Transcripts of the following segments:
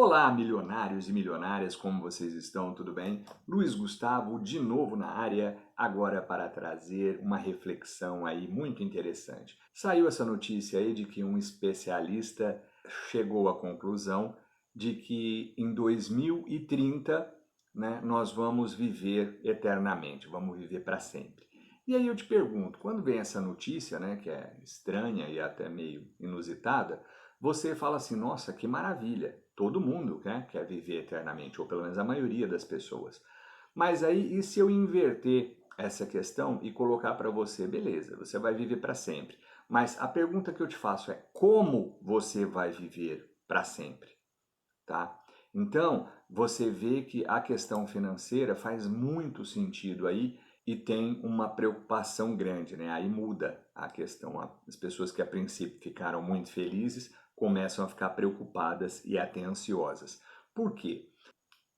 Olá, milionários e milionárias, como vocês estão? Tudo bem? Luiz Gustavo, de novo na área, agora para trazer uma reflexão aí muito interessante. Saiu essa notícia aí de que um especialista chegou à conclusão de que em 2030, né, nós vamos viver eternamente, vamos viver para sempre. E aí eu te pergunto, quando vem essa notícia, né, que é estranha e até meio inusitada, você fala assim, nossa, que maravilha, todo mundo, né, quer viver eternamente, ou pelo menos a maioria das pessoas. Mas aí, e se eu inverter essa questão e colocar para você, beleza, você vai viver para sempre. Mas a pergunta que eu te faço é, como você vai viver para sempre? Tá? Então, você vê que a questão financeira faz muito sentido aí e tem uma preocupação grande, né? Aí muda a questão. As pessoas que a princípio ficaram muito felizes começam a ficar preocupadas e até ansiosas. Por quê?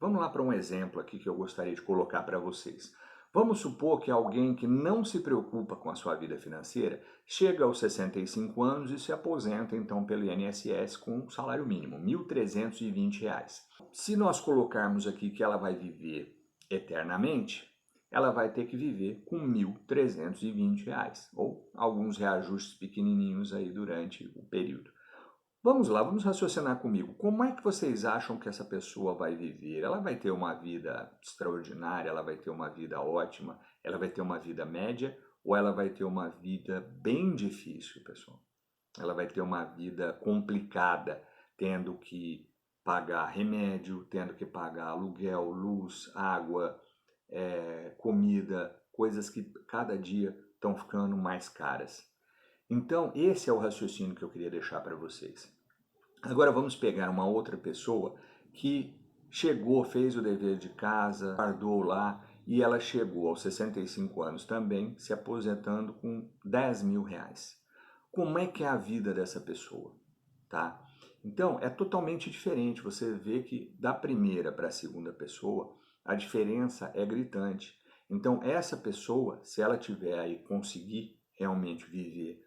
Vamos lá para um exemplo aqui que eu gostaria de colocar para vocês. Vamos supor que alguém que não se preocupa com a sua vida financeira chega aos 65 anos e se aposenta então pelo INSS com um salário mínimo, R$ 1.320. Se nós colocarmos aqui que ela vai viver eternamente, ela vai ter que viver com R$ 1.320, ou alguns reajustes pequenininhos aí durante o período. Vamos lá, vamos raciocinar comigo. Como é que vocês acham que essa pessoa vai viver? Ela vai ter uma vida extraordinária? Ela vai ter uma vida ótima? Ela vai ter uma vida média? Ou ela vai ter uma vida bem difícil, pessoal? Ela vai ter uma vida complicada, tendo que pagar remédio, tendo que pagar aluguel, luz, água, comida, coisas que cada dia estão ficando mais caras. Então, esse é o raciocínio que eu queria deixar para vocês. Agora vamos pegar uma outra pessoa que chegou, fez o dever de casa, guardou lá e ela chegou aos 65 anos também, se aposentando com R$ 10.000. Como é que é a vida dessa pessoa, tá? Então, é totalmente diferente. Você vê que da primeira para a segunda pessoa, a diferença é gritante. Então, essa pessoa, se ela tiver aí conseguir realmente viver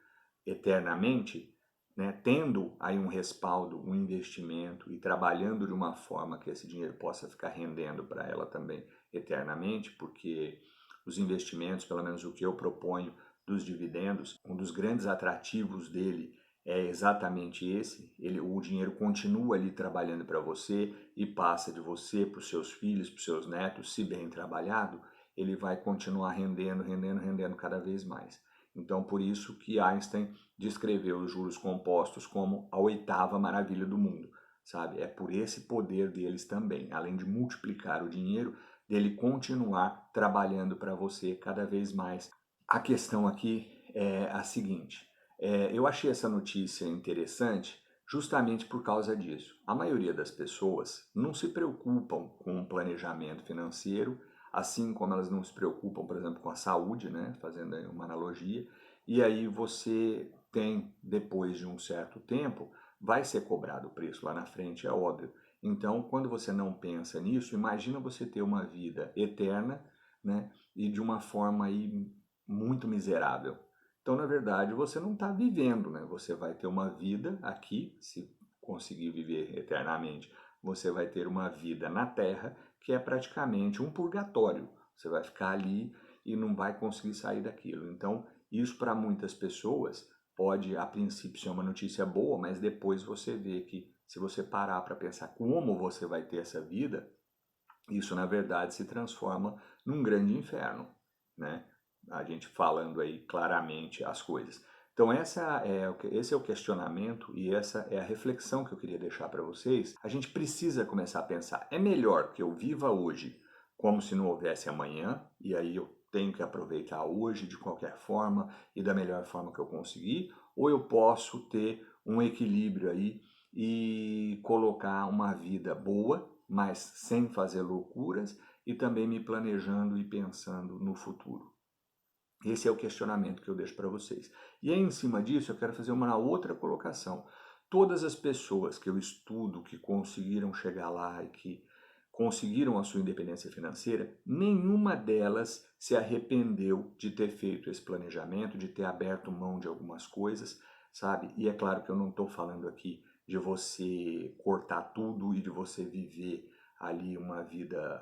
eternamente, né, tendo aí um respaldo, um investimento e trabalhando de uma forma que esse dinheiro possa ficar rendendo para ela também eternamente, porque os investimentos, pelo menos o que eu proponho dos dividendos, um dos grandes atrativos dele é exatamente esse, o dinheiro continua ali trabalhando para você e passa de você para os seus filhos, para os seus netos, se bem trabalhado, ele vai continuar rendendo, rendendo, rendendo cada vez mais. Então, por isso que Einstein descreveu os juros compostos como a oitava maravilha do mundo, sabe? É por esse poder deles também, além de multiplicar o dinheiro, dele continuar trabalhando para você cada vez mais. A questão aqui é a seguinte, eu achei essa notícia interessante justamente por causa disso. A maioria das pessoas não se preocupam com o planejamento financeiro, assim como elas não se preocupam, por exemplo, com a saúde, né? Fazendo aí uma analogia, e aí você tem, depois de um certo tempo, vai ser cobrado o preço lá na frente, é óbvio. Então, quando você não pensa nisso, imagina você ter uma vida eterna, né? E de uma forma aí muito miserável. Então, na verdade, você não está vivendo, né? Você vai ter uma vida aqui, se conseguir viver eternamente, você vai ter uma vida na Terra que é praticamente um purgatório. Você vai ficar ali e não vai conseguir sair daquilo. Então, isso para muitas pessoas pode, a princípio, ser uma notícia boa, mas depois você vê que, se você parar para pensar como você vai ter essa vida, isso na verdade se transforma num grande inferno, né? A gente falando aí claramente as coisas. Então esse é o questionamento e essa é a reflexão que eu queria deixar para vocês. A gente precisa começar a pensar, é melhor que eu viva hoje como se não houvesse amanhã, e aí eu tenho que aproveitar hoje de qualquer forma e da melhor forma que eu conseguir, ou eu posso ter um equilíbrio aí e colocar uma vida boa, mas sem fazer loucuras e também me planejando e pensando no futuro. Esse é o questionamento que eu deixo para vocês. E aí, em cima disso, eu quero fazer uma outra colocação. Todas as pessoas que eu estudo, que conseguiram chegar lá e que conseguiram a sua independência financeira, nenhuma delas se arrependeu de ter feito esse planejamento, de ter aberto mão de algumas coisas, sabe? E é claro que eu não estou falando aqui de você cortar tudo e de você viver ali uma vida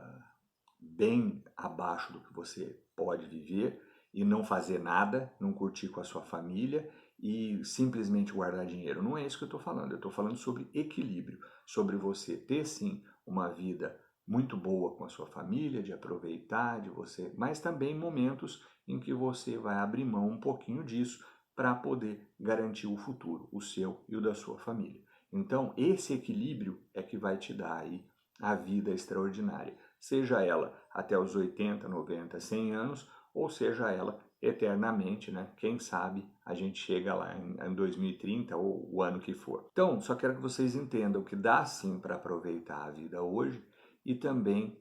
bem abaixo do que você pode viver e não fazer nada, não curtir com a sua família e simplesmente guardar dinheiro. Não é isso que eu estou falando. Eu estou falando sobre equilíbrio, sobre você ter sim uma vida muito boa com a sua família, de aproveitar, de você, mas também momentos em que você vai abrir mão um pouquinho disso para poder garantir o futuro, o seu e o da sua família. Então, esse equilíbrio é que vai te dar aí a vida extraordinária, seja ela até os 80, 90, 100 anos, ou seja ela eternamente, né? Quem sabe a gente chega lá em 2030 ou o ano que for. Então, só quero que vocês entendam que dá sim para aproveitar a vida hoje e também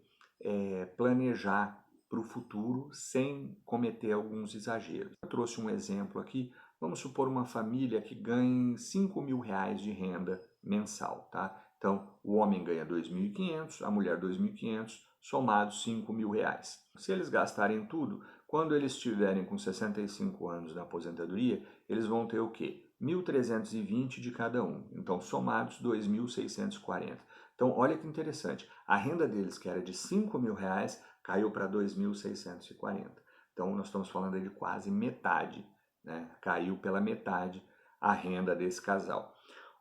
planejar para o futuro sem cometer alguns exageros. Eu trouxe um exemplo aqui. Vamos supor uma família que ganhe 5 mil reais de renda mensal, tá? Então, o homem ganha 2.500, a mulher 2.500, somados 5 mil reais. Se eles gastarem tudo, quando eles estiverem com 65 anos na aposentadoria, eles vão ter o quê? 1.320 de cada um. Então, somados 2.640. Então, olha que interessante. A renda deles, que era de 5 mil reais, caiu para 2.640. Então, nós estamos falando de quase metade, né? Caiu pela metade a renda desse casal.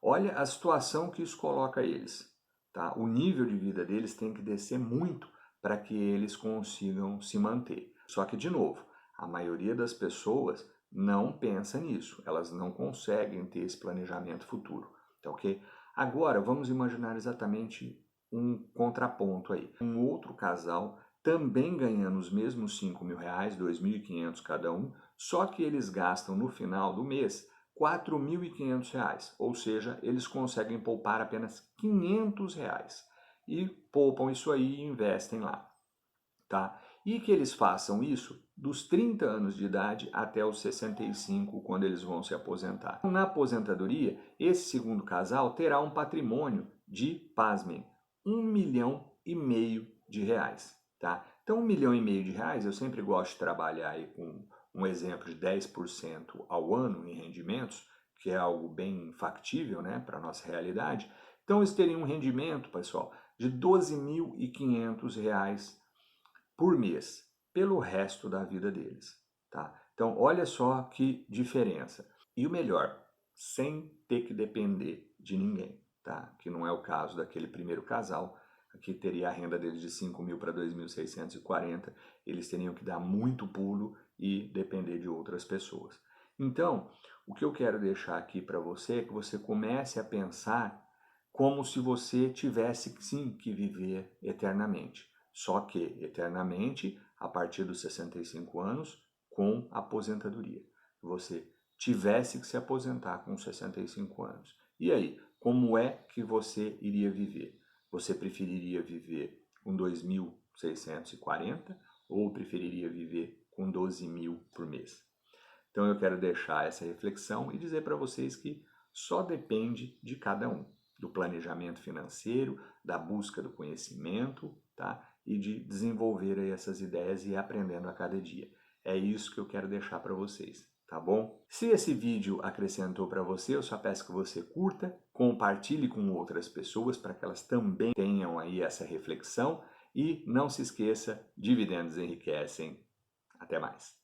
Olha a situação que isso coloca eles, tá? O nível de vida deles tem que descer muito para que eles consigam se manter. Só que, de novo, a maioria das pessoas não pensa nisso, elas não conseguem ter esse planejamento futuro, tá ok? Agora, vamos imaginar exatamente um contraponto aí. Um outro casal também ganhando os mesmos 5 mil reais, 2.500 cada um, só que eles gastam no final do mês 4.500 reais, ou seja, eles conseguem poupar apenas 500 reais e poupam isso aí e investem lá, tá? E que eles façam isso dos 30 anos de idade até os 65, quando eles vão se aposentar. Na aposentadoria, esse segundo casal terá um patrimônio de, pasmem, 1,5 milhão de reais, tá? Então, 1,5 milhão de reais, eu sempre gosto de trabalhar aí com um exemplo de 10% ao ano em rendimentos, que é algo bem factível, né, para a nossa realidade. Então, eles teriam um rendimento, pessoal, de 12.500 reais por mês, pelo resto da vida deles, tá? Então, olha só que diferença. E o melhor, sem ter que depender de ninguém, tá? Que não é o caso daquele primeiro casal, que teria a renda deles de 5 mil para 2.640, eles teriam que dar muito pulo e depender de outras pessoas. Então, o que eu quero deixar aqui para você é que você comece a pensar como se você tivesse sim que viver eternamente. Só que eternamente a partir dos 65 anos com aposentadoria. Você tivesse que se aposentar com 65 anos. E aí, como é que você iria viver? Você preferiria viver com 2.640 ou preferiria viver com 12 mil por mês? Então eu quero deixar essa reflexão e dizer para vocês que só depende de cada um, do planejamento financeiro, da busca do conhecimento, tá? E de desenvolver aí essas ideias e ir aprendendo a cada dia. É isso que eu quero deixar para vocês, tá bom? Se esse vídeo acrescentou para você, eu só peço que você curta, compartilhe com outras pessoas para que elas também tenham aí essa reflexão e não se esqueça, dividendos enriquecem. Até mais.